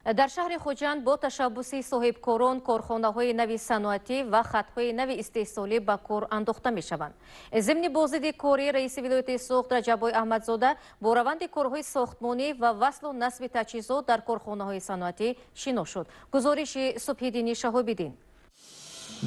در شهر خوجند با تشبس صاحبکاران کارخانه‌های نوی صنعتی و خطهای نوی استحصالی به کار انداخته می‌شوند. ضمن بازدید کاری رئیس ولایت سوخت رجب احمدزاده با روند کارهای ساختمانی و وصل و نصب تجهیزات در کارخانه‌های صنعتی شنا شد. گزارش صبحیدین شهاب‌الدین.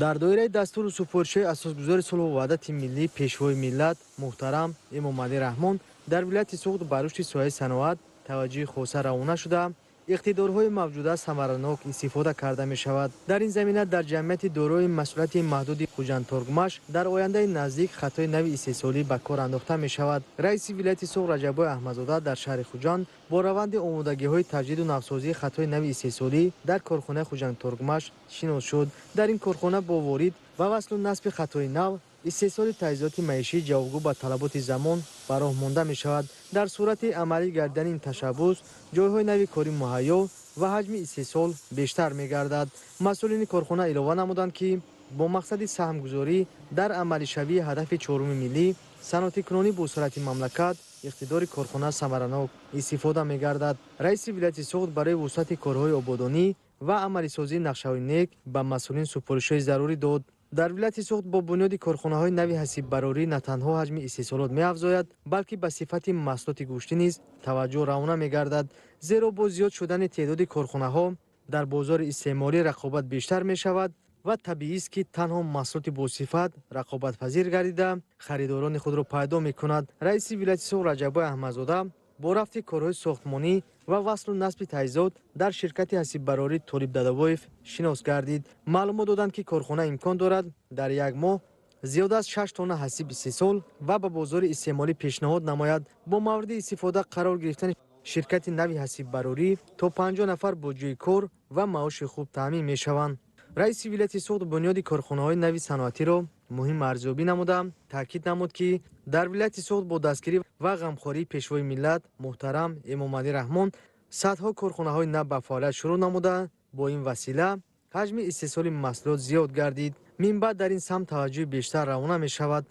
در دایره دستور سپرشی اساسگزار صلح و وحدت ملی پیشوای ملت محترم امام علی رحمان در ولایت سوخت به رشد ساحه صنعت توجه خاصه روانه شده اقتدارهای موجوده ثمرناک استفاده کرده می شود. در این زمینه در جمعیت دارای مسئولیت محدود خوجند ترگمش در آینده نزدیک خطای نوی استحصالی به کار انداخته می شود. رئیس ولایت سوخت رجب احمدزاده در شهر خوجند با روند آمادگی‌های تجدید و نوسازی خطای نوی استحصالی در کارخانه خوجند ترگمش شناس شد. در این کارخانه با وارد و وصل و نصب خطای نو استحصال تجهیزات معیشی جوابگو به طلبات زمان به راه مانده می شود. در صورت عملی گردن این تشبس جایهای نوی کاری مهیا و حجم استحصال بیشتر می گردد. مسئولین کارخانه علاوه نمودند که با مقصد سهمگذاری در عملی شوی هدف چهارم ملی صنعتی کنونی به صورت مملکت اقتدار کارخانه ثمرناک استفاده می گردد. رئیس ولایت سوخت برای وسعت کارهای آبادانی و عملی سازی نقشه‌های نیک به مسئولین سپارش‌های ضروری داد. در ولایت سوخت با بنیاد کارخانه‌های نوی حسیب براری نه تنها حجم استحصالات می‌افزاید بلکه به صفت محصولات گوشتی نیز توجه روانه می‌گردد، زیرا با زیاد شدن تعداد کارخانه‌ها در بازار استعماری رقابت بیشتر می‌شود و طبیعی است که تنها محصولات با صفت رقابت پذیر گردیده خریداران خود را پیدا می‌کند. رئیس ولایت سوخت رجب احمدزاده با رفت کارهای ساختمانی و وصل و نصب تجهیزات در شرکت حسیب براری طالب دادوایف شناس گردید. معلومات دادند که کارخانه امکان دارد در یک ماه زیاده از 6 تن حسیب استحصال و به بازار استعمالی پیشنهاد نماید. با مورد استفاده قرار گرفتن شرکت نوی حسیب براری تا 50 نفر با جای کار و معاش خوب تامین می‌شوند. رئیس ولایت سوخت بنیاد کارخانه‌های نوی صنعتی را مهم ارزیابی نموده تاکید نمود که در ولایت سوخت با دستگیری و غمخواری پیشوای ملت محترم امام علی رحمان صدها کارخانه‌های نو به فعالیت شروع نموده با این وسیله حجم استحصال محصولات زیاد گردید. من بعد در این سمت توجه بیشتر روانه می شود.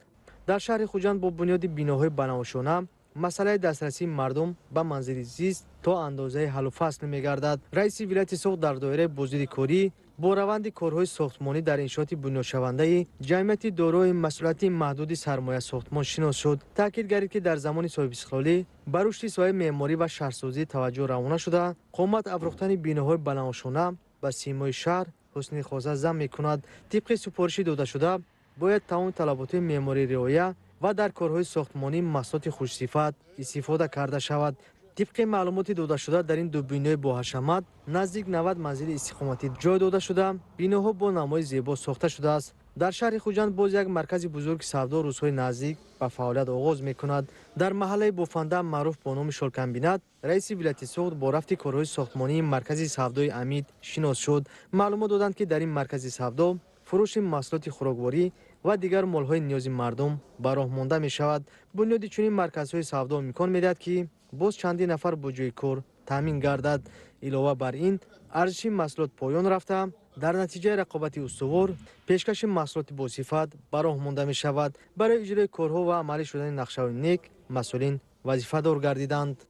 در شهر خوجند با بنیاد بیناهای بناوشانه مسئله دسترسی مردم به منزل زیست تا اندازه حل و فصل می گردد. رئیس ولایت سوخت در دایره بازدید کاری با روند کارهای ساختمانی در انشاءات بنیادشونده جمعیت دارای مسئولیت محدود سرمایه ساختمان شناس شد. تاکید گردید که در زمان صاحب استقلالی به رشد ساحه معماری و شهرسازی توجه روانه شده. قامت افروختن بیناهای بناوشانه به سیمای شهر حسن خاصه ضم می‌کند. طبق سفارشی داده شده باید تمام طلبات معماری رعایت و در کارهای ساختمانی محصولات خوش‌صفت استفاده کرده شود. طبق معلومات داده شده در این دو بینای با حشمت نزدیک 90 منزل استقامتی جای داده شده. بیناها با نمای زیبا ساخته شده است. در شهر خوجند باز یک مرکز بزرگ سودا روزهای نزدیک به فعالیت آغاز می‌کند. در محله بوفنده معروف با نام شالکمبینات رئیس ولایت سوخت با رفت کارهای ساختمانی مرکز سودای امید شناس شد. معلومات دادند که در این مرکز سودا فروش محصولات خوراکواری و دیگر مال‌های نیاز مردم به راه مانده می‌شود. بنیاد چنین مرکزهای سودا امکان می‌دهد که باز چندین نفر با جای کار تامین گردد. علاوه بر این ارزش محصولات پایان رفته در نتیجه رقابت استوار پیشکش محصولات با صفت به راه مانده می‌شود. برای اجرای کارها و عملی شدن نقشه‌های نیک مسئولین وظیفه دار گردیدند.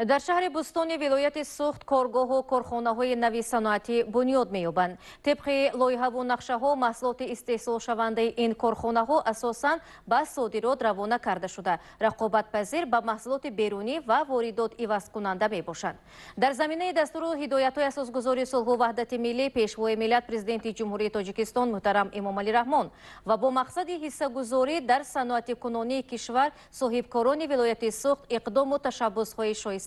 در شهر بستان ولایت سوخت کارگاه و کارخانه‌های نوی صنعتی بنیاد می‌یابند. طبق لایحه و نقشه‌ها محصولات استحصال شونده این کارخانه‌ها اساساً به صادرات روانه کرده شده رقابت پذیر به محصولات بیرونی و واردات عوض کننده می‌باشند. در زمینه دستور و هدایت‌های اساسگزاری صلح و وحدت ملی پیشوای ملت پرزیدنت جمهوری تاجیکستان محترم امام علی رحمان و با مقصد حصه‌گذاری در صنعت کنونی کشور صاحبکاران ولایت سوخت اقدام و تشبس‌های شایسته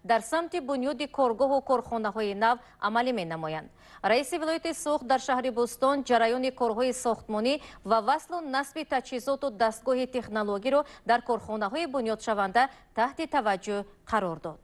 در سمت بنیاد کارگاه و کارخانه‌های نو عملی می‌نمایند. رئیس ولایت سوخت در شهر بستان جریان کارهای ساختمانی و وصل و نصب تجهیزات و دستگاه تکنولوژی را در کارخانه‌های بنیاد شونده تحت توجه قرار داد.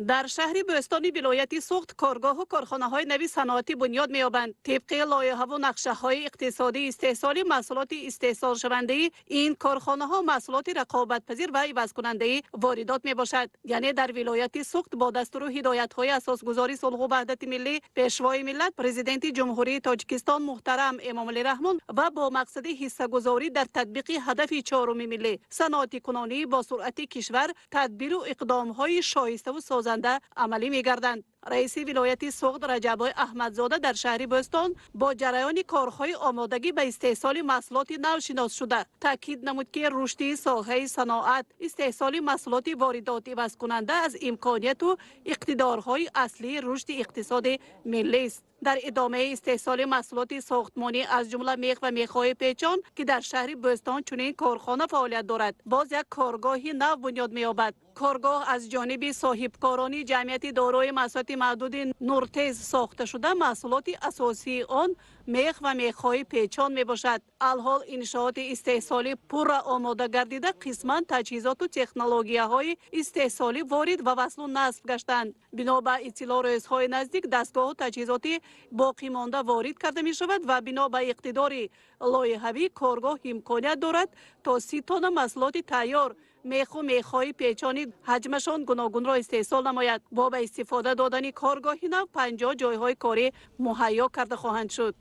در شهر بوستانی ولایت سوخت کارگاه و کارخانه‌های نوی صنعتی بنیاد می‌یابند. طبق لایحه و نقشه‌های اقتصادی استحصال محصولات استحصال شونده این کارخانه‌ها محصولات رقابت‌پذیر و عوض‌کننده واردات میباشد. یعنی در ولایت سوخت با دستور و هدایت‌های اساسگذاری صلح و وحدت ملی پیشوای ملت پرزیدنت جمهوری تاجیکستان محترم امامعلی رحمان و با مقصد حصه‌گذاری در تطبیق هدف چهارم ملی صنعتی کنونی با سرعت کشور تدبیر و اقدام‌های شایسته و سازنده عملی می‌گردند. رئیس ولایت سوگد رجب احمدزاده در شهر بوستان با جریان کارهای آمادگی به استحصال محصولات نو شناس شده تاکید نمود که رشد ساحه صنعت استحصال محصولات وارداتی عوض کننده از امکانیت و اقتدارهای اصلی رشد اقتصاد ملی است. در ادامه استحصال محصولات ساختمانی از جمله میخ و میخ‌های پیچان که در شهر بوستان چنین کارخانه فعالیت دارد باز یک کارگاه نو بنیاد می‌یابد. کارگاه از جانب صاحبکاران جمعیت دارای محصولات محدود نورتز ساخته شده محصولات اساسی آن میخ و میخ‌های پیچان میباشد. الحال انشاءات استحصالی پر آماده گردیده قسما تجهیزات و تکنولوژی‌های استحصالی وارد و وصل و نصب گشتند. بنا به اطلاع رئیس‌های نزدیک دستگاه و تجهیزات باقی مانده وارد کرده می شود و بنا به اقتدار لایحه‌ای کارگاه امکانیت دارد تا 30 تن محصولات تیار میخ و میخ‌های پیچانی حجمشان گوناگون را استحصال نماید. با به استفاده دادن کارگاه نو 50 جایهای کاری مهیا کرده خواهند شد.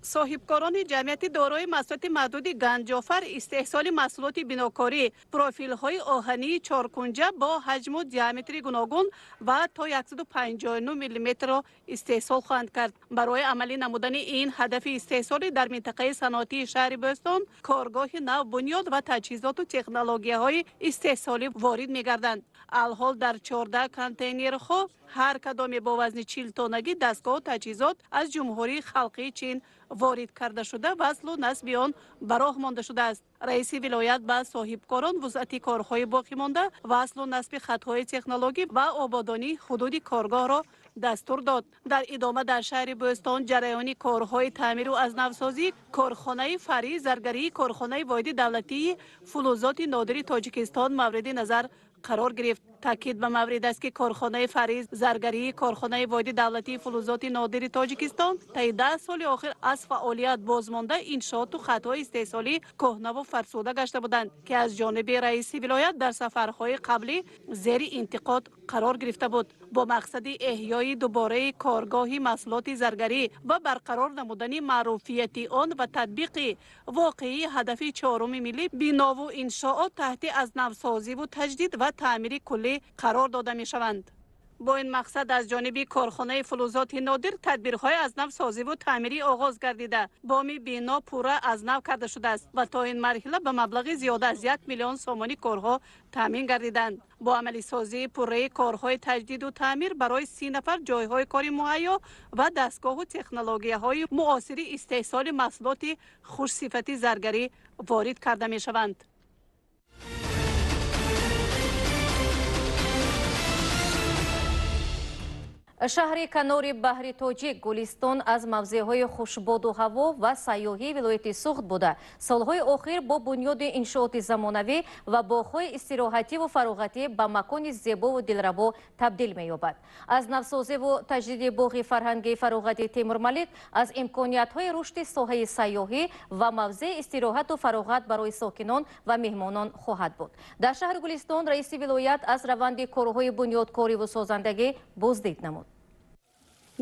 صاحبکاران جمعیت دارای محصولات محدود گنجافر استحصال محصولات بناکاری پروفیل‌های آهنی چارکنجه با حجم و دیامتر گوناگون و تا 159 میلیمتر را استحصال خواهند کرد. برای عملی نمودن این هدف استحصال در منطقه صنعتی شهر بوستان کارگاه نو بنیاد و تجهیزات و تکنولوژی‌های استحصالی وارد می‌گردند. الحال در 14 کانتینرها هر کدام با وزن 40 تنگی دستگاه و تجهیزات از جمهوری خلقی چین وارد کرده شده وصل و نصب آن به راه مانده شده است. رئیس ولایت به صاحبکاران وسعت کارهای باقی مانده وصل و نصب خطهای تکنولوژی و آبادانی حدود کارگاه را دستور داد. در ادامه در شهر بوستان جریان کارهای تعمیر و از نوسازی کارخانه فری زرگری کارخانه واحد دولتی فلزات نادر تاجیکستان مورد نظر قرار گرفت. تاکید به مورد است که کارخانه فری زرگری کارخانه واحد دولتی فلزات نادر تاجیکستان طی 10 سال آخر از فعالیت بازمانده انشاءات و خطهای استحصالی کهنه و فرسوده گشته بودند که از جانب رئیس ولایت در سفرهای قبلی زیر انتقاد قرار گرفته بود. با مقصد احیای دوباره کارگاه محصولات زرگری و برقرار نمودن معروفیت آن و تطبیق واقعی هدف چهارم ملی بنا و انشاءات تحت از نوسازی و تجدید و تعمیر کلی قرار داده می شوند. با این مقصد از جانب کارخانه فلزات نادر تدبیرهای از نو سازی و تعمیری آغاز گردیده بامی بنا پوره از نو کرده شده است و تا این مرحله به مبلغ زیاده از 1 میلیون سومانی کارها تامین گردیدند. با عملی سازی پوره کارهای تجدید و تعمیر برای 30 نفر جایهای کاری مهیا و دستگاه و تکنولوژی‌های معاصر استحصال محصولات خوش صفتی زرگری وارد کرده می شوند. شهر کنار بحر تاجیک گلستان از موضعهای خوشباد و هوا و سیاحی ولایت سوگد بوده سالهای آخر با بنیاد انشاءات زمانوی و باغ‌های استراحتی و فراغتی به مکان زیبا و دلربا تبدیل می‌یابد. از نوسازی و تجدید باغ فرهنگی فراغتی تیمور ملک از امکانیت‌های رشد ساحه سیاحی و موضع استراحت و فراغت برای ساکنان و مهمانان خواهد بود. در شهر گلستان رئیس ولایت از روند کارهای بنیادکاری و سازندگی بازدید نمود.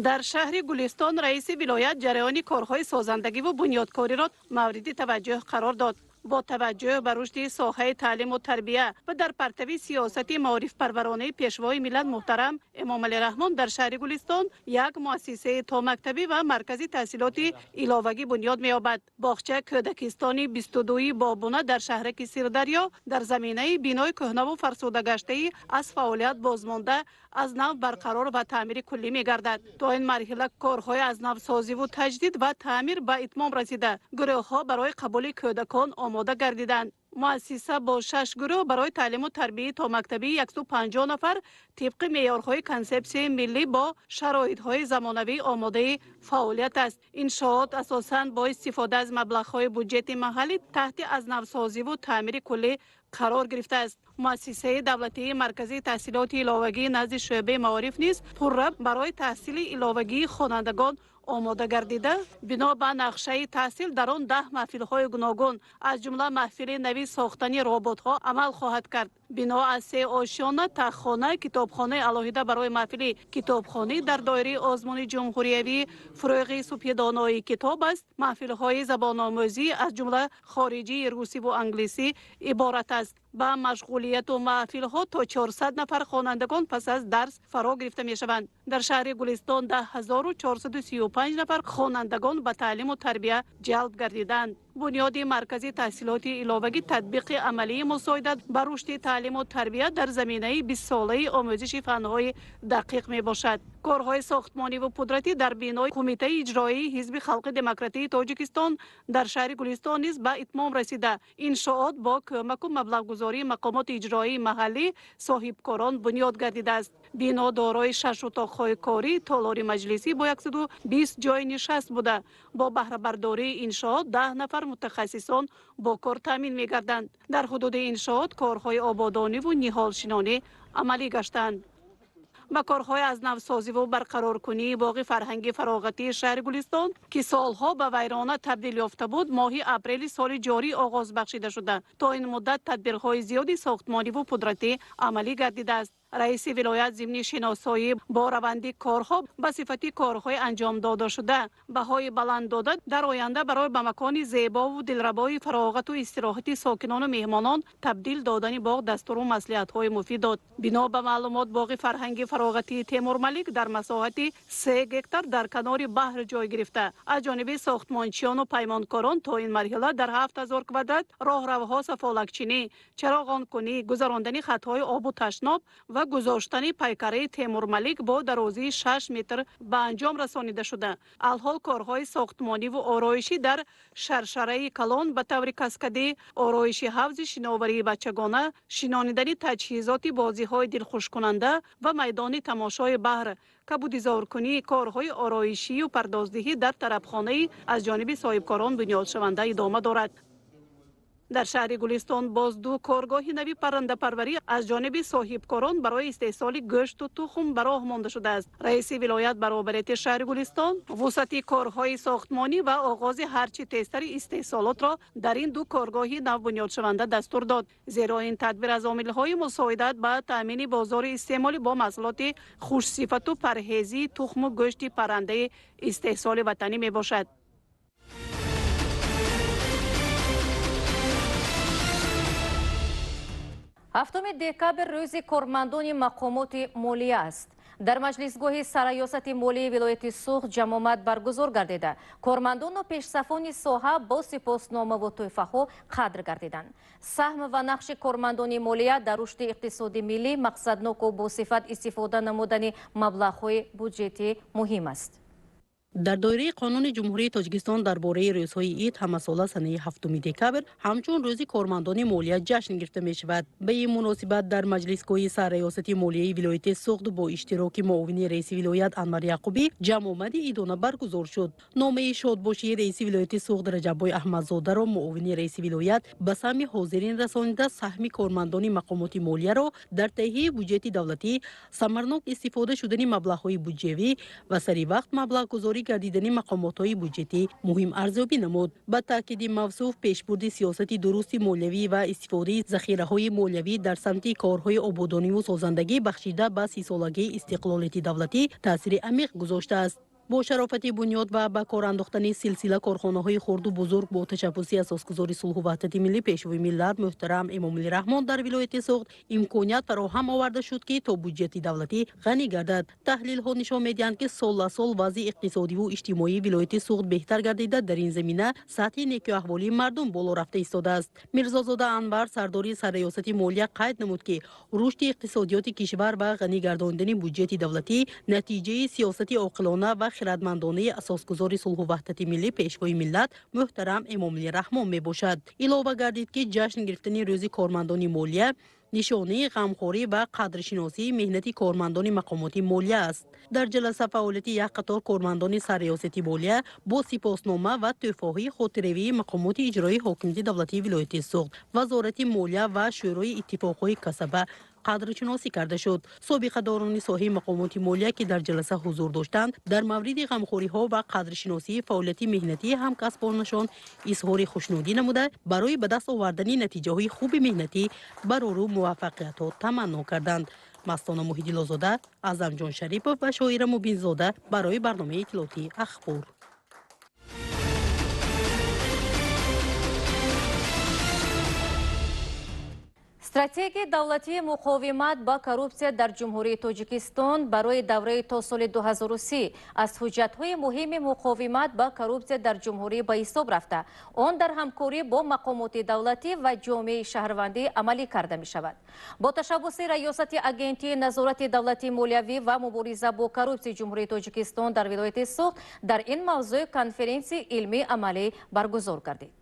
در شهر گلستان رئیس ولایت جریان کارهای سازندگی و بنیادکاری را مورد توجه قرار داد. با توجه به رشد ساحه تعلیم و تربیت و در پرتو سیاست معارف پرورانه پیشوای ملت محترم امامعلی رحمان در شهر گلستان یک مؤسسه تا مکتبی و مرکز تحصیلات علاوگی بنیاد می‌یابد. باغچه کودکستانی 22 بابونه در شهرک سیردریا در زمینه بینای کهنه و فرسوده گشته از فعالیت بازمانده از نو برقرار و تعمیر کلی می‌گردد. تا این مرحله کارهای از نو سازی و تجدید و تعمیر به اتمام رسیده. گروه‌ها برای قبول کودکان آماده گردیدند. مؤسسه با 6 گروه برای تعلیم و تربیت تا مکتبی 150 نفر طبق معیارهای کنسپسی ملی با شرایط‌های زمانوی آماده فعالیت است. این شاعت اساساً با استفاده از مبلغ‌های بودجت محلی تحت از نوسازی و تعمیر کلی قرار گرفته است. مؤسسه دولتی مرکزی تحصیلات علاوگی نزد شعبه معارف نیز پررب برای تحصیل علاوگی خوانندگان آماده گردیده بنا به نقشه تحصیل در آن 10 محفل‌های گوناگون از جمله محفل نوی ساختن ربات‌ها عمل خواهد کرد. بنا از 3 آشیانه، تختخانه، کتابخانه علاهیده برای محفل کتابخانه در دایره آزمون جمهوریوی فروغ سپیدانای کتاب است. محفل‌های زبان آموزی از جمله خارجی روسی و انگلیسی عبارت است. با مشغولیت و محفل‌ها تا 400 نفر خوانندگان پس از درس فرا گرفته می‌شوند. در شهر گلستان 10435 نفر خوانندگان به تعلیم و تربیت جلب گردیدند. بنیاد مرکزی تحصیلات علاوگی تطبیق عملی مساعدت بر رشد تعلیم و تربیت در زمینه 20 ساله آموزش فن‌های دقیق میباشد. کارهای ساختمانی و قدرتی در بینای کمیته اجرایی حزب خلق دموکراتی تاجیکستان در شهر گلستان نیز به اتمام رسیده. انشاءات با کمک و مبلغ گذاری مقامات اجرایی محلی صاحبکاران بنیاد گردیده است. بنا دارای 6 اتاق‌های کاری، تالار مجلسی با 120 جای نشست بوده. با بهره برداری انشاءات 10 نفر متخصصان با کار تامین می‌گردند. در حدود انشاءات کارهای آبادانی و نهالشینانی عملی گشتند. با کارهای از نوسازی و برقرار کنی باغ فرهنگی فراغتی شهر گلستان که سالها به ویرانه تبدیل یافته بود ماه اپریل سال جاری آغاز بخشیده شده. تا این مدت تدبیرهای زیادی ساختمانی و قدرتی عملی گردیده است. رئیس ولایت ضمن شناسایی با روند کارها به صفت کارهای انجام داده شده بهای بلند داده در آینده برای به مکان زیبا و دلربای فراغت و استراحت ساکنان و مهمانان تبدیل دادن باغ دستور و مصلحت‌های مفید داد. بنا به معلومات باغ فرهنگی فراغتی تیمور ملک در مساحت 3 هکتار در کنار بحر جای گرفته. از جانب ساختمانچیان و پیمانکاران تا این مرحله در 7000 کوادرات راهروها سفالکچینی، چراغانکنی، گذراندن خطهای آب و تشناب و گذاشتن پیکره تیمور ملک با درازی 6 متر به انجام رسانیده شده. الحال کارهای ساختمانی و آرایشی در شرشره کلان به طور کاسکادی، آرایش حوض شناوری بچگانه، شینانیدن تجهیزات بازی‌های دلخوش کننده و میدان تماشای بحر، کبودیزارکنی کارهای آرایشی و پردازدهی در طرفخانه از جانب صاحبکاران بنیاد شونده ادامه دارد. در شهر گلستان باز 2 کارگاه نوی پرنده پروری از جانب صاحبکاران برای استحصال گوشت و تخم به راه مانده شده است. رئیس ولایت برابریت شهر گلستان وسعت کارهای ساختمانی و آغاز هرچه تیزتر استحصالات را در این 2 کارگاه نو بنیاد شونده دستور داد، زیرا این تدبیر از عامل‌های مساعدت به تامین بازار استعمال با محصولات خوش صفت و پرهیزی تخم و گوشت پرنده استحصال وطنی می باشد. هفتم دکبر روز کارمندان مقامات مالیه است. در مجلسگاه سرایاست مالی ولایت سوخت جمع آمد برگزار گردیده. کارمندان و پیشصفان ساحه با سپاسنامه و تحفه‌ها قدر گردیدند. سهم و نقش کارمندان مالیه در رشد اقتصادی ملی مقصدناک و با صفت استفاده نمودن مبلغ‌های بودجتی مهم است. در دایره قانون جمهوری تاجیکستان درباره روزهای عید همساله سنه 7 دکبر همچون روز کارمندان مالیه جشن گرفته می شود. به این مناسبت در مجلسگاه سرریاستی مالیه ولایت سوگد با اشتراک معاون رئیس ولایت انور یعقوبی جمع آمد عیدانه برگزار شد. نامه شادباشی رئیس ولایت سوگد رجب‌بای احمدزاده را معاون رئیس ولایت به سهم حاضرین رسانیده سهم کارمندان مقامات مالیه را در تهیه بودجت دولتی، ثمرناک استفاده شدن مبلغ‌های بودجوی و سری وقت مبلغ گذاری گردیدن مقامات‌های بودجتی مهم ارزیابی نمود. با تاکید موصوف پیشبرد سیاست درست مالیوی و استفاده ذخیره‌های مالیوی در سمت کارهای آبادانی و سازندگی بخشیده به 30 سالگی استقلالیت دولتی تاثیر عمیق گذاشته است. با شرافت بنیاد و به کار انداختن سلسله کارخانه‌های خرد و بزرگ با تشبثی اساسگذار صلح و وحدت ملی پیشوای ملت محترم امام رحمان در ولایت سوگد امکانیت فراهم آورده شد که تا بودجت دولتی غنی گردد. تحلیل ها نشان می‌دهند که سال سال وضع اقتصادی و اجتماعی ولایت سوگد بهتر گردیده. در این زمینه سطح نیکی احوالی مردم بالا رفته ایستاده است. میرزازاده انور سرداری سرریاست مالیه قید نمود که رشد اقتصادیات کشور و غنی گرداندن بودجت دولتی نتیجه سیاست عاقلانه و خردمندانه اساسگزار صلح و وحدت ملی پیشوای ملت محترم امامعلی رحمان میباشد. علاوه گردید که جشن گرفتن روز کارمندان مالیه نشانه غمخوری و قدرشناسی مهنت کارمندان مقامات مالیه است. در جلسه فعالیت یک قطار کارمندان سرریاستی مالیه با سپاسنامه و تحفه‌های خاطره‌ای مقامات اجرایی حاکمیت دولتی ولایت سوخت، وزارت مالیه و شورای اتفاقهای کسبه قدرشناسی کرده شد. سابقه داران ساحه مقامات مالیه که در جلسه حضور داشتند در مورد غمخوری ها و قدرشناسی فعالیت مهنتی همکسبانشان اظهار خوشنودی نموده برای به دست آوردن نتیجه های خوب مهنتی برای موفقیت ها تمنا کردند. مستانه محیدی لازاده، اعظم جان شریفов و شاعر مبین زاده برای برنامه اطلاعاتی اخبار. стратегияи давлатии муқовимат ба коррупсия дар ҷумҳурии тоҷикистон барои давраи то соли 2030 аз ҳуҷҷатҳои муҳими муқовимат ба коррупсия дар ҷумҳурӣ ба ҳисоб рафта, он дар ҳамкорӣ бо мақомоти давлатӣ ва ҷомеаи шаҳрвандӣ амалӣ карда мешавад. Бо ташаббуси раёсати агентии назорати давлатии молиявӣ ва мубориза бо коррупсияи ҷумҳурии тоҷикистон дар вилояти Сугд дар ин мавзӯъ конференсияи илмӣ амалӣ баргузор гардид.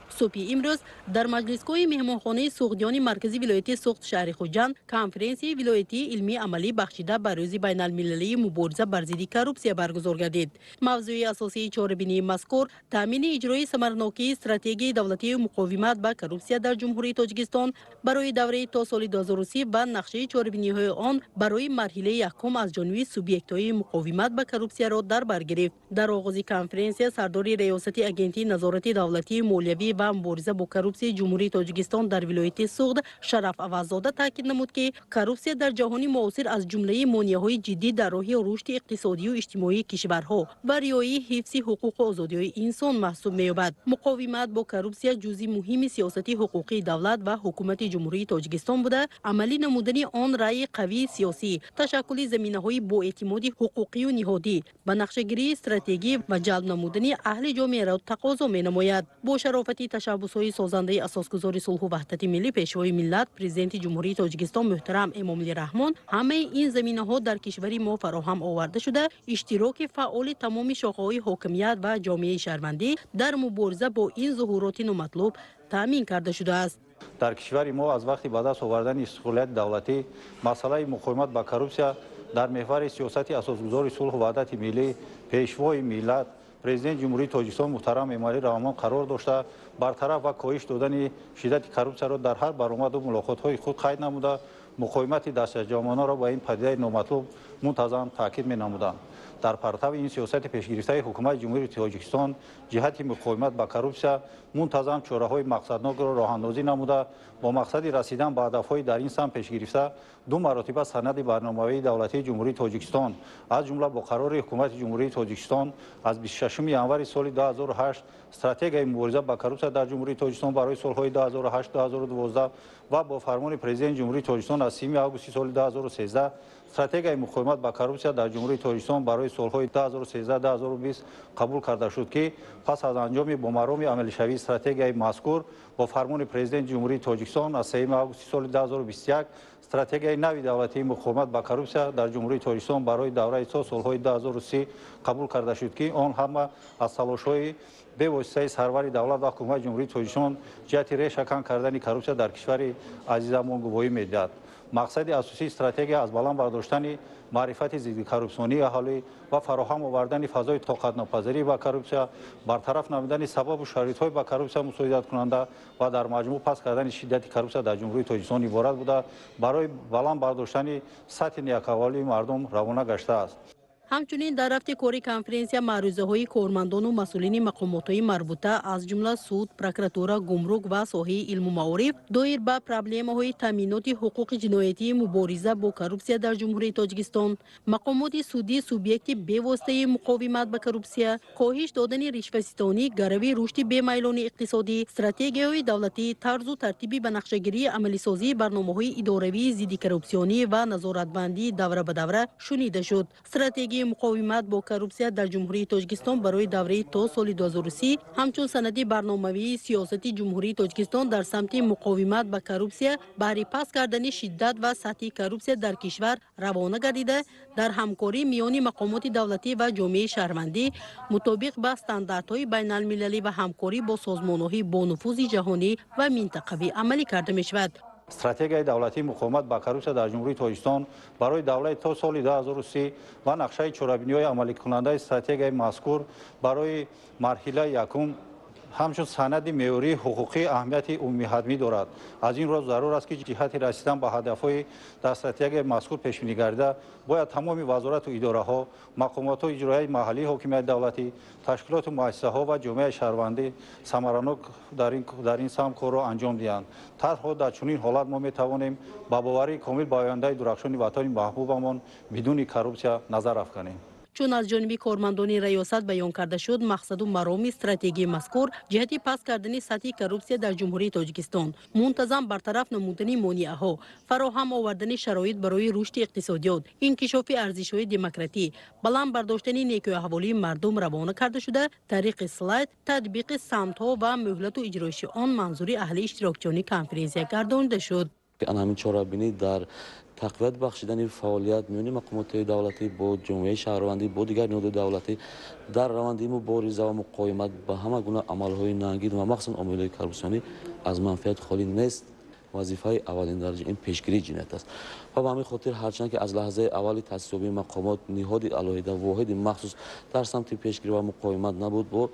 صبح امروز در مجلسگاه مهمانخانه سوغدیان مرکزی ولایت سوخت شهر خوجند کنفرانسی ولایتی علمی عملی بخشیده به روز بین المللی مبارزه بر ضد کروپسیا برگزار گردید. موضوع اساسی چهاربینی مذکور تامین اجرای ثمرناکی استراتژی دولتی مقاومت با کروپسیا در جمهوری تاجیکستان برای دوره تا سال 2030 و نقشه چهاربینی‌های آن برای مرحله یکم از جانب سوبیکت‌های مقاومت با کروپسیا را در بر گرفت. در آغاز کنفرانس سردار ریاست اگنتی نظارت دولتی مالیوی و مبارزه با کروپسیا جمهوری تاجیکستان در ولایت سوغد شرف عوض‌زاده تاکید نمود که کروپسیا در جهان معاصر از جمله مانع‌های جدی در راه رشد اقتصادی و اجتماعی کشورها و رعایت حفظ حقوق و آزادی‌های انسان محسوب می‌یابد. مقاومت با کروپسیا جزئی مهم سیاست حقوقی دولت و حکومت جمهوری تاجیکستان بوده، عملی نمودن آن رأی قوی سیاسی، تشکل زمینه‌های با اعتماد حقوقی و نهادی، به نقشه‌گیری استراتژی و جلب نمودن اهل جامعه را تقاضا می‌نماید. با شرافت تشبس‌های سازنده اساسگزار صلح و وحدت ملی پیشوای ملت پرزیدنت جمهوری تاجیکستان محترم امامعلی رحمان همه این زمینه‌ها در کشور ما فراهم آورده شده، اشتراک فعال تمام شاخه‌های حاکمیت و جامعه شهروندی در مبارزه با این ظهورات نامطلوب تامین کرده شده است. در کشور ما از وقتی به دست آوردن استقلال دولتی مسئله مقاومت با کروپسیا در محور سیاست اساسگزار صلح و وحدت ملی پیشوای ملت پرزیدنت جمهوری تاجیکستان محترم امامعلی رحمان قرار داشته برطرف و کاهش دادن شدت کروپسیا را در هر برآمد و ملاقات‌های خود قید نموده مقاومت دستجمعانه را با این پدیده نامطلوب منتظم تاکید می‌نمودند. در پرتو این سیاست پیشگرفته حکومت جمهوری تاجیکستان جهت مقاومت با کروپسیا منتظم چاره‌های مقصدناک را راه‌اندازی نموده با مقصد رسیدن به هدف‌های در این سمت پیشگرفته دو مراتبه سند برنامه‌ای دولتی جمهوری تاجیکستان از جمله با قرار حکومت جمهوری تاجیکستان از 26 ینوار سال 2008 استراتژی مبارزه با کروپسیا در جمهوری تاجیکستان برای سال‌های 2008 2012 و با فرمان پرزیدنت جمهوری تاجیکستان از 3 آگوست سال 2013 استراتژی مقاومت با کروپسیا در جمهوری تاجیکستان برای سال‌های 2013 2020 قبول کرده شد که پس از انجام بمرام عملی شوی استراتژی مذکور با فرمان پرزیدنت جمهوری تاجیکستان از 3 آگوست سال 2021 استراتژی نوی دولتی مقاومت با کروپسیا در جمهوری تاجیکستان برای دوره تا سال‌های 2030 قبول کرده شد که آن همه از تلاش‌های به واسطه سرور دولت و حکومت جمهوری تاجیکستان جهت ریشه‌کن کردن کروپسیا در کشور عزیزمان گواهی می‌دهد. مقصد اساسی استراتژی از بالا برداشتن معرفت ضد کروپسیونی اهالی و فراهم آوردن فضای طاقت ناپذیری با کروپسیا، برطرف نمودن سبب و شرایط‌های با کروپسیا مساعدت کننده و در مجموع پس کردن شدت کروپسیا در جمهوری تاجیکستان عبارت بوده برای بالا برداشتن سطح نیک‌احوالی مردم روانه گشته است. همچنین در رفت کاری کنفرانسیا معروضه‌های کارمندان و مسئولین مقامات‌های مربوطه از جمله سود، پروکراتورا، گمرک و ساحه علم و معارف دایر به پروبلم‌های تامینات حقوق جنایتی مبارزه با کروپسیا در جمهوری تاجیکستان، مقامات سودی سوبیکت به واسطه مقاومت با کروپسیا، کاهش دادن رشوه‌ستانی، گروی رشد بی‌میلان اقتصادی، استراتژی‌های دولتی، طرز و ترتیبی به نقشه‌گیری عملی‌سازی برنامه‌های اداروی ضد کروپسیونی و نظارت‌بندی دوره به دوره شنیده شد. استراتژی стратегии مقاومت با коррупция در جمهوری تاجیکستان برای دوره تا سال 2030 همچون سند برنامه‌ای سیاست جمهوری تاجیکستان در سمت مقاومت با коррупция برای پس کردن شدت و سطح коррупция در کشور روانه گردیده در همکاری میان مقامات دولتی و جامعه شهروندی مطابق با استانداردهای بین المللی و همکاری با سازمان‌های با نفوذ جهانی و منطقوی عملی کرده می‌شود. استراتژی دولتی مقاومت با коррупция در جمهوری تاجیکستان برای دولت تا سال 2030 و نقشه چاره‌بینی‌های عملی کننده استراتژی مذکور برای مرحله یکم همچون سند معیاری حقوقی اهمیت عمومی حتمی دارد. از این رو ضرور است که جهت رسیدن به هدف‌های در استراتژی مذکور پیش بینی گردیده باید تمام وزارت و اداره‌ها، مقامات اجرایی محلی حاکمیت دولتی، تشکیلات و مؤسسه‌ها و جامعه شهروندی ثمراناک در این سمت کار را انجام دهند. تنها در چنین حالت ما می‌توانیم با باوری کامل به آینده درخشان وطن محبوبمان بدون коррупция نظر افکنیم. چون از جانب کارمندان ریاست بیان کرده شد مقصد و مرام استراتژی مذکور جهت پس کردن سطح коррупция در جمهوری تاجیکستان منتظم برطرف نمودن مانع‌ها فراهم آوردن شرایط برای رشد اقتصادیات انکشاف ارزش‌های دموکراسی بلند برداشتن نیک احوالی مردم روانه کرده شده طریق اسلاید تطبیق سمت‌ها و مهلت و اجرایش آن منظور اهل اشتراکچانی کنفرانس گردانیده شد. آن همین چاره‌بینی در تقویت بخشیدن فعالیت میان مقامات دولتی با جامعه شهروندی با دیگر نهادهای دولتی در روند مبارزه و مقاومت با همه گونه عمل‌های ناگزیر و مخصوصا عامل‌های کورپسیونی از منفعت خالی نیست. وظیفه اولین درجه این پیشگیری جنایت است و به همین خاطر هرچند که از لحظه اول تأسیس مقامات نهاد علیحده واحد مخصوص در سمت پیشگیری و مقاومت نبود با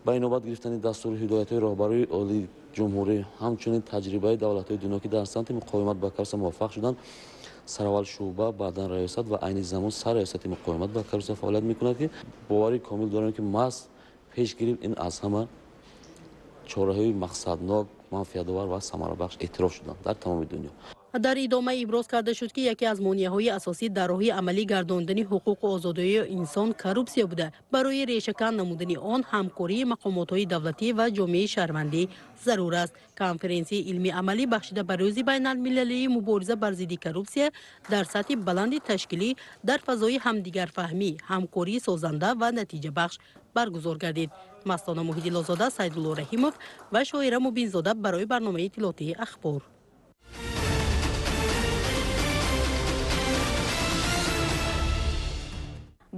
نوبت گرفتن دستور هدایت‌های راهبری عالی جمهوری همچنین تجربه دولت‌های دنیا که در سمت مقاومت با коррупция موفق شدند سراول شعبه بعداً ریاست و عین زمان سر ریاست مقاومت با коррупция فعالیت می‌کند که باوری کامل داریم که محض پیشگیری این از همه چاره‌های مقصدناک منفعت‌آور و ثمره‌بخش اعتراف شدند در تمام دنیا. در ادامه ابراز کرده شد که یکی از مانع‌های اساسی در راه عملی گرداندن حقوق و آزادی‌های انسان коррупция بوده. برای ریشه‌کن نمودن آن همکاری مقامات‌های دولتی و جامعه شهروندی ضرور است. کنفرانسی علمی عملی بخشیده بر روز بین‌المللی مبارزه بر ضد коррupция در سطح بلند تشکیلی در فضای همدیگر فهمی، همکاری سازنده و نتیجه بخش برگزار گردید. مستانه محیدی آزاده، سیدالله رحیمов و شاعره مبین‌زاده برای برنامه اطلاعاتی اخبار.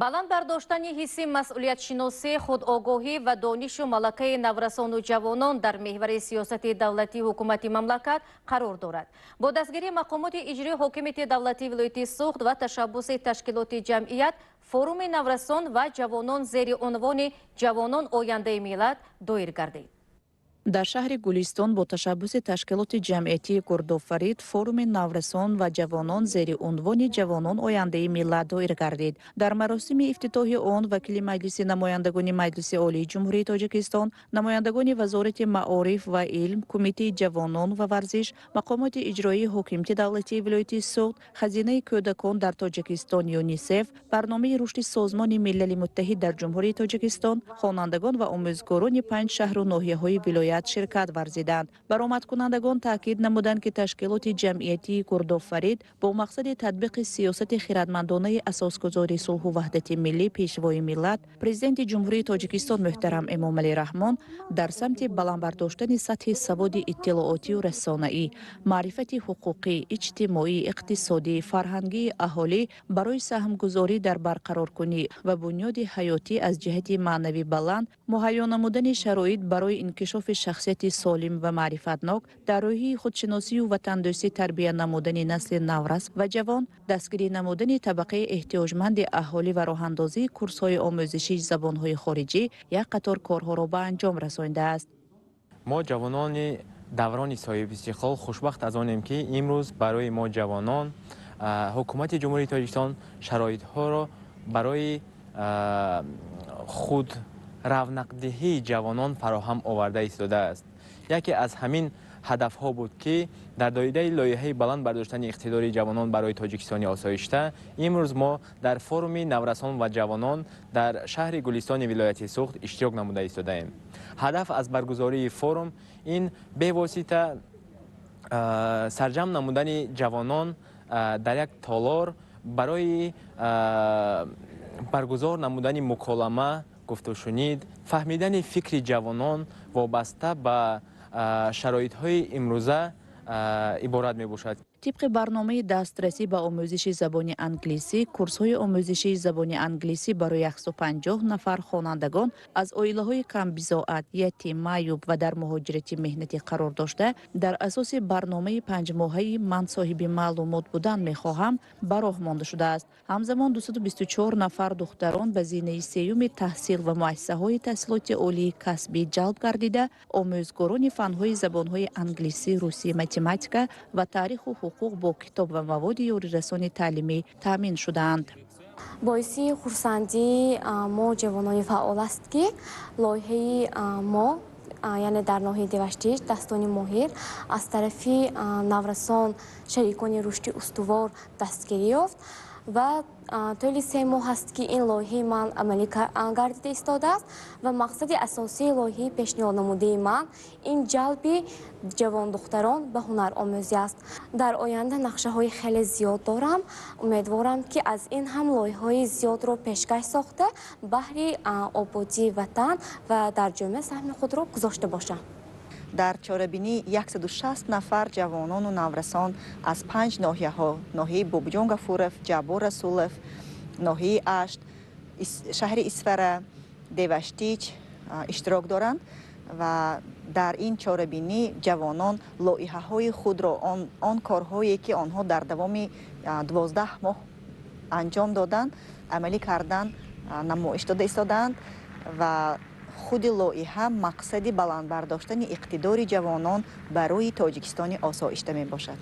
баланд бардоштани ҳисси масъулиятшиносӣ худогоҳӣ ва донишу малакаи наврасону ҷавонон дар меҳвари сиёсати давлатии ҳукумати мамлакат қарор дорад. бо дастгирии мақомоти иҷрои ҳокимияти давлатии вилояти Сугд ва ташаббуси ташкилоти ҷамъият форуми наврасон ва ҷавонон зери унвони ҷавонон ояндаи миллат доир гардид. در شهر گلستان با تشبث تشکیلات جمعیتی کردآفرید فروم نورسان و جوانان زیر عنوان جوانان آینده ملت دایر گردید. در مراسم افتتاح آن وکیل مجلس نمایندگان مجلس عالی جمهوری تاجیکستان، نمایندگان وزارت معارف و علم، کمیته جوانان و ورزش، مقامات اجرایی حاکمیت دولتی ولایت سوخت، خزینه کودکان در تاجیکستان یونیسف، برنامه رشد سازمان ملل متحد در جمهوری تاجیکستان، خوانندگان و آموزگاران 5 شهر و ناحیه‌های ولایت شرکت ورزیدند. برآمد کنندگان تاکید نمودند که تشکیلات جمعیتی کردآفرید با مقصد تطبیق سیاست خردمندانه اساسگذار صلح و وحدت ملی پیشوای ملت، پرزیدنت جمهوری تاجیکستان محترم امامعلی رحمان در سمت بلند برداشتن سطح سواد اطلاعاتی و رسانه‌ای، معرفت حقوقی، اجتماعی، اقتصادی، فرهنگی اهالی برای سهمگذاری در برقرارکنی و بنیاد حیاتی از جهت معنوی بلند، مهیا نمودن شرایط برای انکشاف شخصیت سالم و معرفتناک، در راهی خودشناسی و وطندوستی تربیت نمودن نسل نورس و جوان، دستگیری نمودن طبقه احتیاجمند اهالی و راه اندازی کورس‌های آموزشی زبان‌های خارجی یک قطار کارها را به انجام رسانیده است. ما جوانان دوران صاحب استقلال خوشبخت از آنیم که امروز برای ما جوانان حکومت جمهوری تاجیکستان شرایط‌ها را برای خود رونق‌دهی جوانان فراهم آورده ایستاده است. یکی از همین هدف‌ها بود که در دایره لایحه بلند برداشتن اقتدار جوانان برای تاجیکستان آسایشته، امروز ما در فروم نورسان و جوانان در شهر گلستان ولایت سوخت اشتراک نموده ایستاده ایم. هدف از برگزاری فروم این به واسطه سرجم نمودن جوانان در یک تالار برای برگزار نمودن مکالمه، گفت و شنید، فهمیدن فکر جوانان وابسته به شرایط‌های امروزه عبارت می‌باشد. طبق برنامه دسترسی به آموزش زبان انگلیسی، کورس‌های آموزشی زبان انگلیسی برای 150 نفر خوانندگان از عائله‌های کم بضاعت، یتیم، معیوب و در مهاجرت مهنتی قرار داشته، در اساس برنامه 5 ماهه من صاحب معلومات بودن می‌خواهم به راه مانده شده است. همزمان 224 نفر دختران به زینه سیوم تحصیل و مؤسسه‌های تحصیلات عالی کسبی جلب گردیده، آموزگاران فن‌های زبان‌های انگلیسی، روسی، متماتیک و تاریخ و حقوق با کتاب و مواد یاری رسانی تعلیمی تامین شدند. باعث خرسندی ما جوانان فعال است که لایحه ما یعنی در ناحیه دوشتیش دستان ماهر از طرف نورسان شریکان رشد استوار دستگیری یافت و طول 3 ماه است که این لایحه من عملی گردیده ایستاده است و مقصد اساسی لایحه پیشنهاد نموده من این جلب جوان دختران به هنر آموزی است. در آینده نقشه های خیلی زیاد دارم. امیدوارم که از این هم لایحه های زیاد رو پیشکش ساخته بهر آبادی وطن و در جامعه سهم خود را گذاشته باشم. در چاره‌بینی 160 نفر جوانان و نورسان از 5 ناحیه‌ها، ناحیه بوبجونگ فورف، جابور رسولف، ناحیه اشت، شهر اسفره، دیوشتیچ اشتراک دارند و در این چاره‌بینی جوانان لایحه‌های خود را آن کارهایی که آنها در دوام 12 ماه انجام دادند عملی کردند نمایش داده ایستادند و خود لایحه مقصد بلند برداشتن اقتدار جوانان برای تاجیکستان آسایشته می باشد.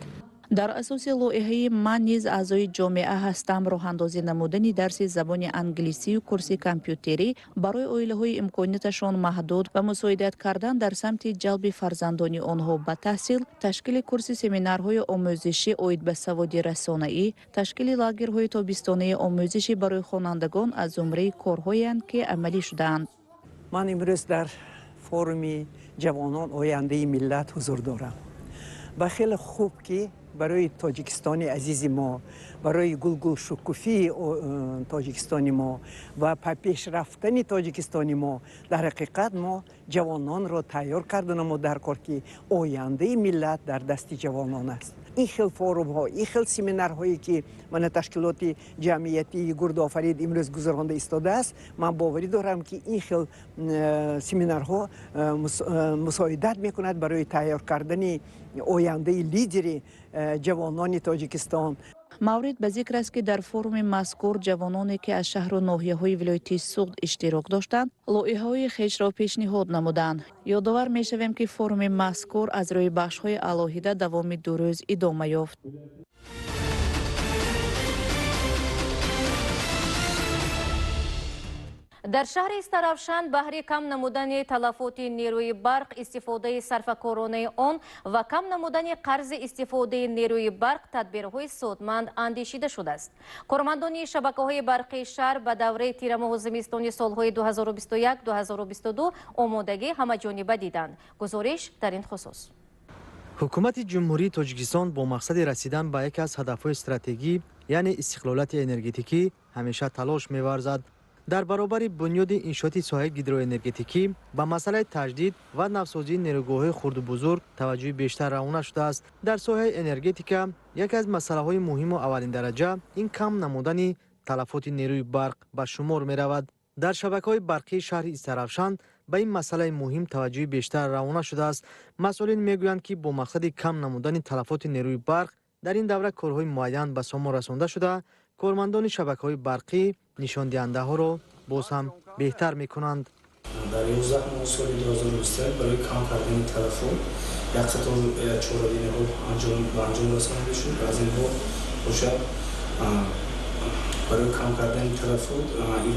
در اساس لایحه من نیز اعضای جامعه هستم راه اندازی نمودن درس زبان انگلیسی و کورس کامپیوتری برای عائله‌های امکاناتشان محدود و مساعدت کردن در سمت جلب فرزندان آنها به تحصیل، تشکیل کورس سمینارهای آموزشی عاید به سواد رسانه‌ای، تشکیل لاگرهای تابستانه آموزشی برای خوانندگان از زمره کارهایند که عملی شدند. من امروز در فوروم جوانان آینده ملت حضور دارم و خیلی خوب که برای تاجیکستان عزیز ما، برای گلگل شکوفی تاجیکستان ما و پیش رفتن تاجیکستان ما در حقیقت ما جوانان را تیار کردن ما در کار که آینده ملت در دست جوانان است. این خیل فوروم ها، این خیل سمینار هایی که من تشکیلات جمعیتی گرد آفرید امروز گذرانده ایستاده است، من باوری دارم که این خیل سمینار ها مساعدت میکند برای تیار کردن آینده لیدر جوانان تاجیکستان. مورد به ذکر است که در فوروم مذکور جوانانی که از شهر و ناحیه‌های ولایت سوگد اشتراک داشتند لایحه‌های خویش را پیشنهاد نمودند. یادآور می‌شویم که فوروم مذکور از روی بخش‌های علاهیده دوام 2 روز ادامه یافت. در شهر استرافشان بهر کم نمودن تلفات نیروی برق استفاده صرفه‌کارانه آن و کم نمودن قرض استفاده نیروی برق تدبیرهای سودمند اندیشیده شده است. کارمندان شبکه‌های برقی شهر به دوره تیر ماه زمستانی سالهای 2021-2022 آمادگی همه‌جانبه دیدند. گزارش در این خصوص. حکومت جمهوری تاجیکستان با مقصد رسیدن به یک از هدف‌های استراتژیکی یعنی استقلالیت انرژتیکی همیشه تلاش می‌ورزد. در برابر بنیاد انشاءات ساحه گیدروانرژتیکی به مسئله تجدید و نوسازی نیروگاه‌های خرد و بزرگ توجه بیشتر روانه شده است. در ساحه انرژتیکا یکی از مسائل مهم و اولین درجه این کم نمودن تلفات نیروی برق به شمار می رود. در شبکه‌های برقی شهر استرافشان به این مسئله مهم توجه بیشتر روانه شده است. مسئولین میگویند که با مقصد کم نمودن تلفات نیروی برق در این دوره کارهای معین به ثمر رسانده شده. کارمندان شبکه‌های برقی نشان دهنده ها را باز هم بهتر می‌کنند. در 11 ماه سال 2023 برای کم کردن تلفات یک قطار چهارراه ها انجام رسانده شد. از این ها باشد برای کم کردن تلفات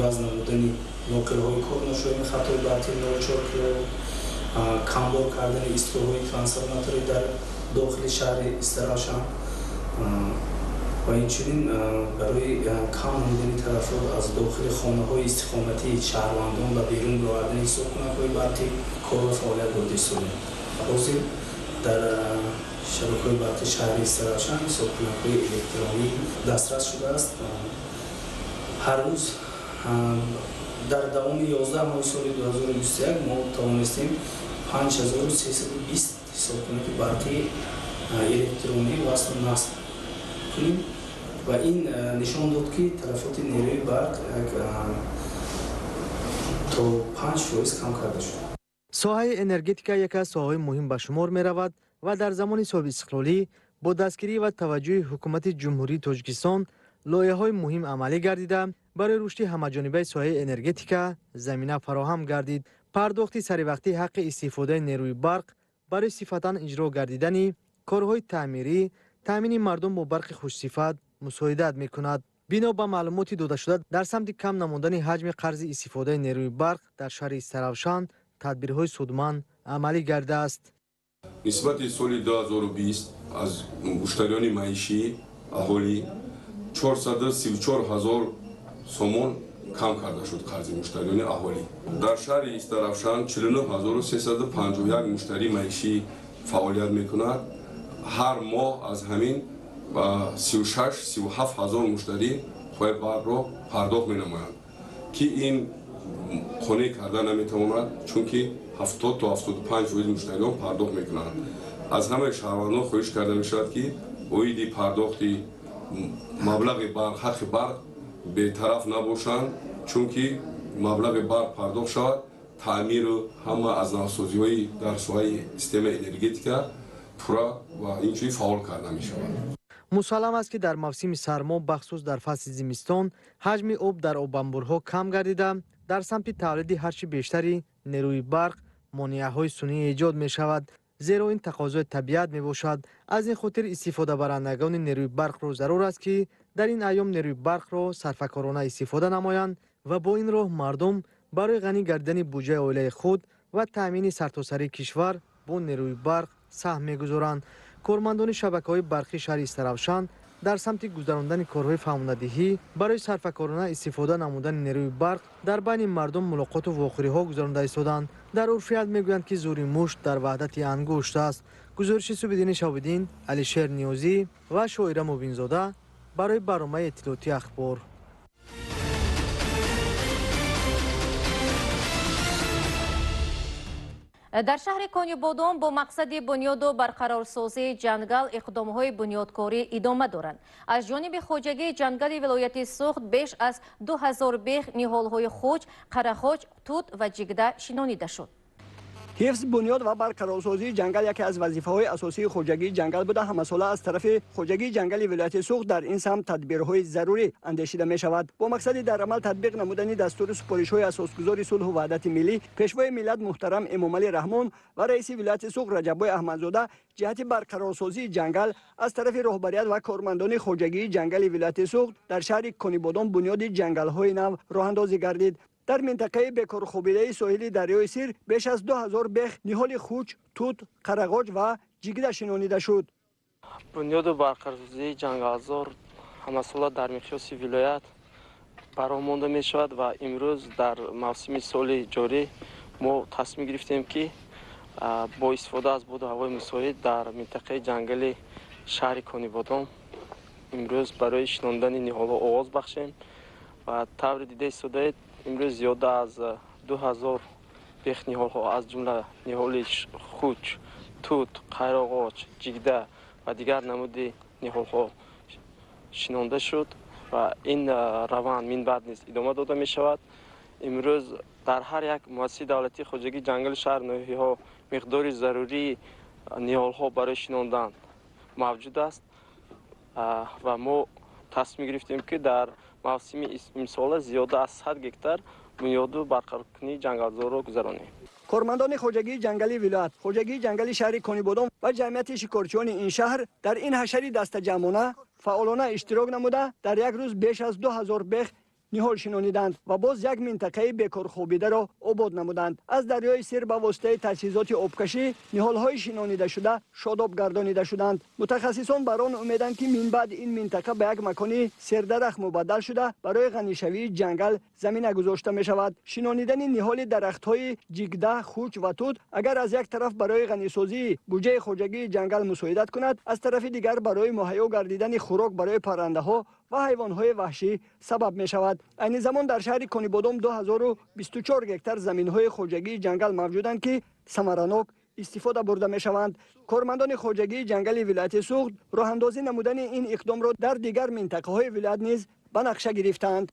عوض نمودن نوکرهای کار نشدن خطای باطل 94 کیلو، کمبار کردن ایستگاه‌های ترانسفورماتوری در داخل شهر استرافشان و اینچنین برای کم نمودن تلفات از داخل خانه‌های استقامتی شهروندان و بیرون آوردن صبحانه‌های برقی کار و فعالیت برده شده. حاضر در شبکه‌های برقی شهر استرافشان صبحانه‌های الکترونیک دسترس شده است. هر روز дар давоми 11 моҳи соли 2021 мо тавонистем 5320 ҳисобкунати барқи электронӣ васл насб кунем ва ин нишон дод ки талафоти нерӯи барқ то 5% кам карда шуд. соҳаи энергетика яке аз соҳаҳои муҳим ба шумор меравад ва дар замони соҳиби истиқлолӣ бо дастгирӣ ва таваҷҷӯҳи ҳукумати ҷумҳурии Тоҷикистон лоиҳаҳои муҳим амалӣ гардида барои рушди ҳамаҷонибаи соҳаи энергетика замина фароҳам гардид. пардохти саривақтӣ ҳаққи истифодаи нерӯи барқ барои сифатан иҷро гардидани корҳои таъмирӣ таъмини мардум бо барқи хушсифат мусоидат мекунад. бино ба маълумоти додашуда дар самти кам намудани ҳаҷми қарзи истифодаи нерӯи барқ дар шаҳри Истаравшан тадбирҳои судманд амалӣ гардааст. нисбати соли 2020 аз муштариони маишӣ аҳолӣ 434 000 сомон кам карда шуд қарзи муштариони аҳолӣ. дар шаҳри Истаравшан 49 351 муштари маишӣ фаъолият мекунад. ҳар моҳ аз ҳамин 36-37 000 муштарӣ хоҳи барқро пардохт менамоянд ки ин қонеъ карда наметавонад, чунки 70 то 75% муштариён пардохт мекунанд. аз ҳамаи шаҳрвандон хоҳиш карда мешавад ки оиди пардохти маблағи барқ ҳаққи барқ бетараф набошанд, чунки маблағи барқ пардохт шавад таъмиру ҳама аз навсозиҳои дар соҳаи системаи энергетика пурра ва инчунин фаъол карда мешавад. мусаллам аст ки дар мавсими сармо бахусус дар фасли зимистон ҳаҷми об дар обанбурҳо кам гардида дар самти тавлиди ҳарчи бештари нерӯи барқ монеаҳои сунъӣ эҷод мешавад, зеро ин тақозои табиат мебошад. аз ин хотир истифодабарандагони нерӯи барқро зарур аст ки дар ин айём нерӯи барқро сарфакорона истифода намоянд ва бо ин роҳ мардум барои ғанӣ гардидани буҷаи оилаи худ ва таъмини сартосарии кишвар бо нерӯи барқ саҳм мегузоранд. кормандони шабакаҳои барқи шаҳри Истаравшан дар самти гузарондани корҳои фаҳмондадиҳӣ барои сарфакорона истифода намудани нерӯи барқ дар байни мардум мулоқоту вохӯриҳо гузаронда истоданд. дар урфият мегӯянд ки зури мушт дар ваҳдати ангушт аст. гузориши Субидини Шавидин, Алишер Ниёзӣ ва Шоира Мубинзода барои барномаи иттилоъотии Ахбор. дар шаҳри Конибодон бо мақсади бунёду барқарорсозии ҷангал иқдомҳои бунёдкорӣ идома доранд. аз ҷониби хоҷагии ҷангали вилояти Сугд беш аз 2000 бех ниҳолҳои хуҷ, қарахоҷ, тут ва ҷигда шинонида шуд. ҳифз бунёд ва барқарорсозии ҷангал яке аз вазифаҳои асосии хоҷагии ҷангал буда ҳамасола аз тарафи хоҷагии ҷангали вилояти Сугд дар ин самт тадбирҳои зарурӣ андешида мешавад. бо мақсади дар амал татбиқ намудани дастури супоришҳои асосгузори сулҳу ваҳдати миллӣ, пешвои миллат муҳтарам Эмомалӣ Раҳмон ва раиси вилояти Сугд Раҷаббой Аҳмадзода ҷиҳати барқарорсозии ҷангал аз тарафи роҳбарият ва кормандони хоҷагии ҷангали вилояти Сугд дар шаҳри Конибодон бунёди ҷангалҳои нав роҳандозӣ гардид. дар минтақаи бекорхобидаи соҳили дарёи Сир беш аз 2000 бех ниҳоли хуч, тут, қарағоҷ ва ҷигда шинонида шуд. бунёду барқарорсозии ҷангалзор ҳамасола дар миқёси вилоят бароҳ монда мешавад ва имрӯз дар мавсими соли ҷорӣ мо тасмим гирифтем ки бо истифода аз боду ҳавои мусоид дар минтақаи ҷангали шаҳри Конибодон имрӯз барои шинондани ниҳолҳо оғоз бахшем ва таври дида истодаед имрӯз зиёда аз 2000 бех ниҳолҳо аз ҷумла ниҳоли хуч, тут, қайроғоч, ҷигда ва дигар намуди ниҳолҳо шинонда шуд ва ин раванд мин баъд низ идома дода мешавад. имрӯз дар ҳар як муассисаи давлатии хоҷагии ҷангали шаҳр ноҳияҳо миқдори зарурии ниҳолҳо барои шинондан мавҷуд аст ва мо тасмим гирифтем ки дар мавсими имсола зиёда аз 100 гектар бунёду барқароркунии ҷангалзорро гузаронем. кормандони хоҷагии ҷангали вилоят, хоҷагии ҷангали шаҳри Конибодон ва ҷамъияти шикорчиёни ин шаҳр дар ин ҳашари дастаҷамъона фаъолона иштирок намуда дар як рӯз беш аз 2000 бех ниҳол шинониданд ва боз як минтақаи бекорхобидаро обод намуданд. аз дарёи Сир ба воситаи таҷҳизоти обкашӣ ниҳолҳои шинонидашуда шодоб гардонида шуданд. мутахассисон бар он умеданд ки минбаъд ин минтақа ба як макони сердарахт мубаддал шуда барои ғанишавии ҷангал زمینه گذاشته می شود. شنانیدن نهال درخت‌های جیگده، خوچ و توت اگر از یک طرف برای غنیسازی بودجه خواجگی جنگل مساعدت کند، از طرف دیگر برای مهیا گردیدن خوراک برای پرنده‌ها و حیوانات وحشی سبب می شود. این زمان در شهر کنیبادام 2024 هکتار زمین‌های خواجگی جنگل موجودند که ثمرناک استفاده برده می شوند. کارمندان خواجگی جنگل ولایت سوخت راه اندازی نمودن این اقدام را در دیگر منطقه‌های ولایت نیز به نقشه گرفتند.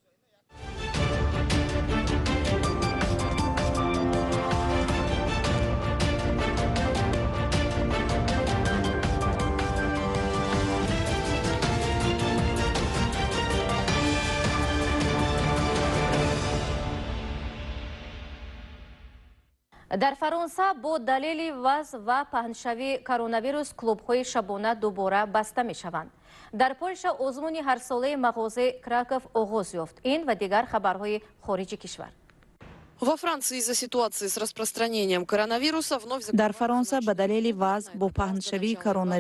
در فرانسه با دلیل وضع و پهنشوی کرونا کلوب‌های شبانه دوباره بسته می‌شوند. در پولش آزمون هر ساله مغازه کراکوف آغاز یافت. این و دیگر خبرهای خارجی کشور. Во Франции из-за ситуации с распространением коронавируса вновь... در فرانسه به دلیل وضع با پهنشوی کرونا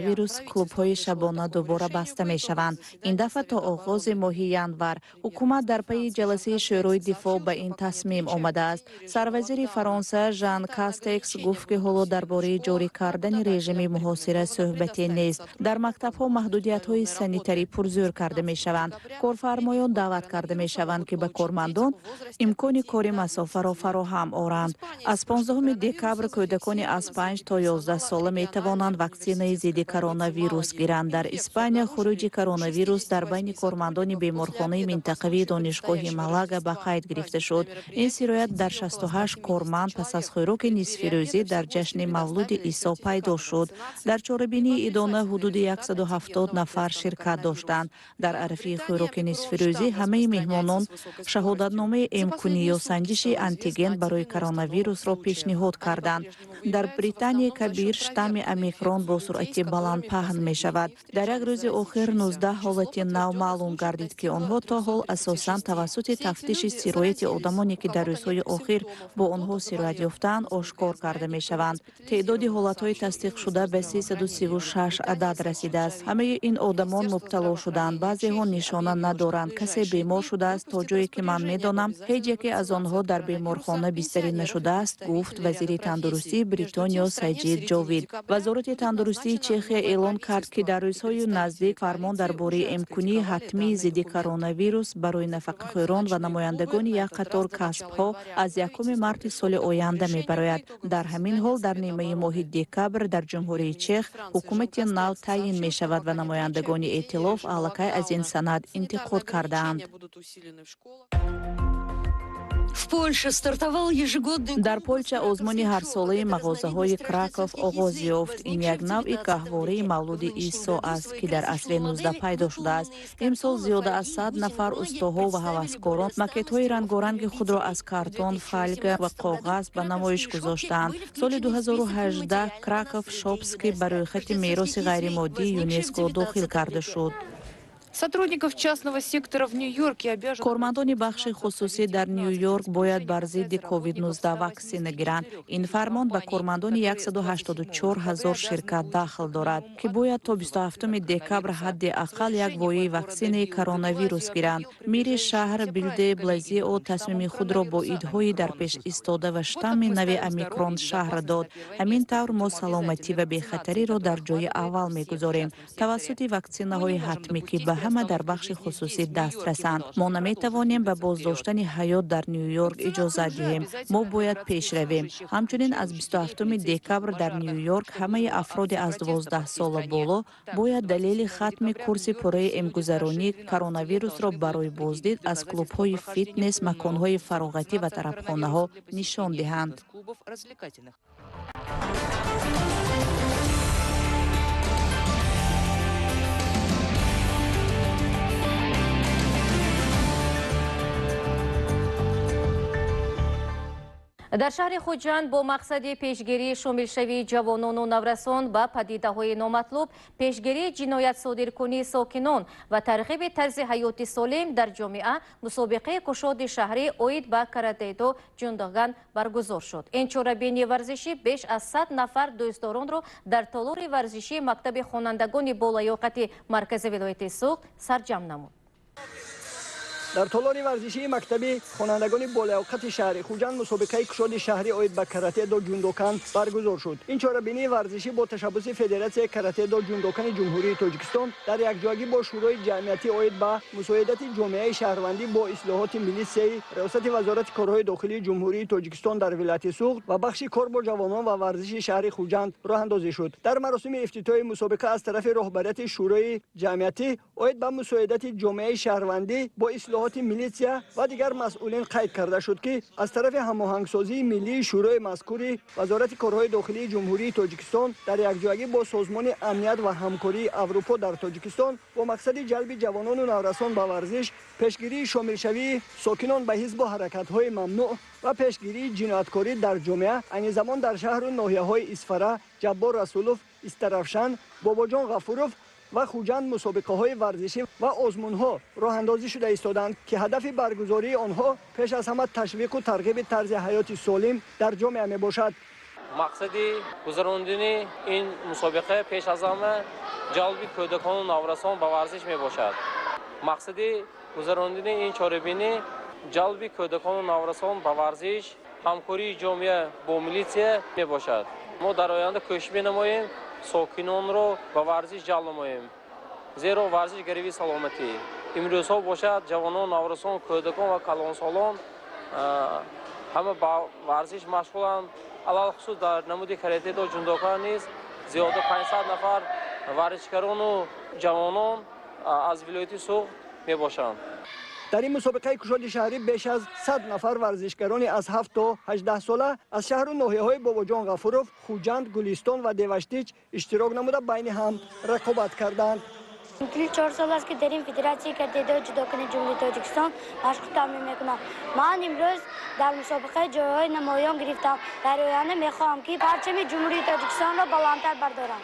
کلوب‌های شبانه دوباره بسته می‌شوند. این دفعه تا آغاز ماه ینور حکومت در پی جلسه شورای دفاع به این تصمیم آمده است. سروزیر فرانسه ژان کاستکس گفت که حالا درباره جاری کردن رژیم محاصره صحبتی نیست. در مکتب‌ها محدودیت‌های سانیتری پرزور کرده می‌شوند. کارفرمایان دعوت کرده می‌شوند که به کارمندان امکان کار مسافر را فراهم آورند. از 15 دکبر کودکان از 5 تا 11 ساله می توانند واکسینه ضد کرونا ویروس گیرند. در اسپانیا خروج کرونا ویروس در بین کارمندان بیمارخانه منطقوی دانشگاه مالاگا به قید گرفته شد. این سرایت در 68 کارمند پس از خوراک نصف روزی در جشن مولود عیسی پیدا شد. در چاره‌بینی ادانه حدود 170 نفر شرکت داشتند. در عرفه خوراک نصف روزی همه مهمانان شهادتنامه امکانی یا سنجش انتیگن برای کرونا ویروس را پیشنهاد کردند. در بریتانیا کبیر شتام اومیکرون با سرعت بلند پهن می شود. در یک روز آخر 19 حالت نو معلوم گردید که آنها تا حال اساساً توسط تفتیش سرایت آدمانی که در روزهای آخر با آنها سرایت یافتند آشکار کرده می شوند. تعداد حالت‌های تصدیق شده به 336 عدد رسیده است. همه این آدمان مبتلا شدند. بعضی ها نشانه ندارند. کسی بیمار شده است تا جایی که من می‌دانم هیچ یکی از آنها در بیمارخانه بستری نشده است، گفت وزیر تندرستی بریتانیا سجید جاوید. وزارت تندرستی چخیا اعلان کرد که در روزهای نزدیک فرمان درباره امکانی حتمی ضد کرونا ویروس برای نفقه‌خواران و نمایندگان یک قطار کسب‌ها از 1 مارس سال آینده می‌براید. در همین حال در نیمه ماه دکبر در جمهوری چخ حکومت نو تعیین می‌شود و نمایندگان ائتلاف علاقه از این سند انتقاد کردند. در پولچه آزمون هر ساله مغازه‌های کراکوف آغاز یافت. این یک نوع گهواره مولود عیسی است که در عصر 19 پیدا شده است. امسال زیاده از 100 نفر استاها و هوسکاران ماکت‌های رنگارنگ خود را از کارتون، فلگ و کاغذ به نمایش گذاشتند. سال 2018 کراکوف شاپس که برای خط میراث غیرمادی یونسکو داخل کرده شد. کارمندان بخش خصوصی در نیویورک باید بر ضد کووید 19 واکسینه گیرند. این فرمان به کارمندان 184,000 شرکت داخل دارد که باید تا 27 دکبر حداقل یک وای واکسین کرونا ویروس گیرند. میر شهر بیلده بلازیو تصمیم خود را با ایدهای در پیش ایستاده و شتام نو اومیکرون شهر داد. همین طور ما سلامتی و بی‌خطری را در جای اول می‌گذاریم توسط واکسینه های حتمی که به همه در بخش خصوصی دست رسند. ما نمیتوانیم به بازداشتن حیات در نیویورک اجازه دهیم. ما باید پیش رویم. همچنین از 27 دکبر در نیویورک همه افراد از 12 سال بالا باید دلیل ختم کورس پروژه امگذرانی کرونا ویروس را برای بازدید از کلوب‌های فیتنس، مکان‌های فراغتی و طربخانه‌ها نشان دهند. در شهر خوجند با مقصد پیشگیری شامل شوی جوانان و نورسان به پدیده‌های نامطلوب، پیشگیری جنایت صادرکنی ساکنان و ترغیب طرز حیات سالم در جامعه، مسابقه کشاد شهری اوید به کراته‌دو جندگان برگزار شد. این چاره‌بینی ورزشی بیش از 100 نفر دوستداران را در تالار ورزشی مکتب خوانندگان بالیاقت مرکز ولایت سوگد سرجم نمود. در تالار ورزشی مکتبی خوانندگان بالیاقت شهر خوجند مسابقه کشاد شهری آید به کاراته دو جوندوکان برگزار شد. این چهاربینی ورزشی با تشبث فدراسیون کاراته دو جوندوکان جمهوری تاجیکستان در یکجایی با شورای جمعیتی آید به مساعدت جامعه شهروندی با اصلاحات میلیسیایی ریاست وزارت کارهای داخلی جمهوری تاجیکستان در ولایت سوغد و بخش کار با جوانان و ورزش شهر خوجند راه اندازی شد. در مراسم افتتاحی مسابقه از طرف رهبریت شورای جمعیتی آید به مساعدت جامعه شهروندی با اصلاحات میلیسیا و دیگر مسئولین قید کرده شد که از طرف هماهنگسازی ملی شورای مذکوری وزارت کارهای داخلی جمهوری تاجیکستان در یکجایی با سازمان امنیت و همکاری اروپا در تاجیکستان با مقصد جلب جوانان و نوجوانان به ورزش، پیشگیری شامل شوی ساکنان به حزب و حرکت‌های ممنوع و پیشگیری جنایتکاری در جامعه، این زمان در شهر و ناحیه‌های اسفره، جبار رسولوف، استرافشان، باباجان غفوروف و خوجند مسابقه‌های ورزشی و آزمون‌ها راه اندازی شده ایستادند که هدف برگزاری آنها پیش از همه تشویق و ترغیب طرز حیات سالم در جامعه میباشد. مقصدی گذراندن این مسابقه پیش از همه جلب کودکان و نوجوانان به ورزش میباشد. مقصدی گذراندن این چهاربینی جلب کودکان و نوجوانان به ورزش، همکاری جامعه با میلیسیا میباشد. ما در آینده کوشش می‌نماییم ساکنان رو به ورزش جلب نماییم. زیرا ورزش گروی سلامتی. امروز ها باشد جوانان، نوجوانان، کودکان و کلانسالان همه با ورزش مشغولند. علل خصوص در نمود کاراته دو جوندوکان نیز زیاد 500 نفر ورزشکاران و جوانان از ولایت سوغد می باشند. در این مسابقه کشاد شهری بیش از 100 نفر ورزشکاران از 7 تا 18 ساله از شهر و ناحیه‌های باباجان غفوروف، خوجند، گلستان و دیوشتیچ اشتراک نموده بین هم رقابت کردند. 4 سال است که در این فدراسیون کاراته دو جودوکان جمهوری تاجیکستان مشق تمرین میکنم. من امروز در مسابقه جایزه نمایان گرفتم. در آینده میخواهم که پرچم جمهوری تاجیکستان را بلندتر بردارم.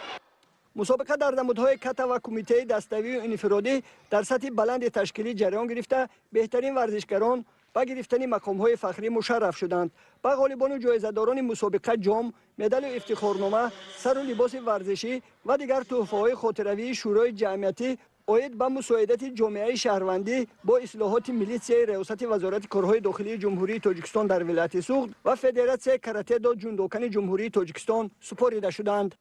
مسابقه در نمودهای کتا و کمیته دستوی و انفرادی در سطح بلند تشکیلی جریان گرفته بهترین ورزشکاران با گرفتن مقام‌های فخری مشرف شدند. با غالبان و جایزه‌داران مسابقه جام، مدال و افتخارنامه، سر و لباس ورزشی و دیگر تحفه‌های خاطروی شورای جمعیتی آید به مساعدت جامعه شهروندی با اصلاحات میلیسیای ریاست وزارت کارهای داخلی جمهوری تاجیکستان در ولایت سوغد و فدراسیون کاراته دو جوندوکان جمهوری تاجیکستان سپرده شدند.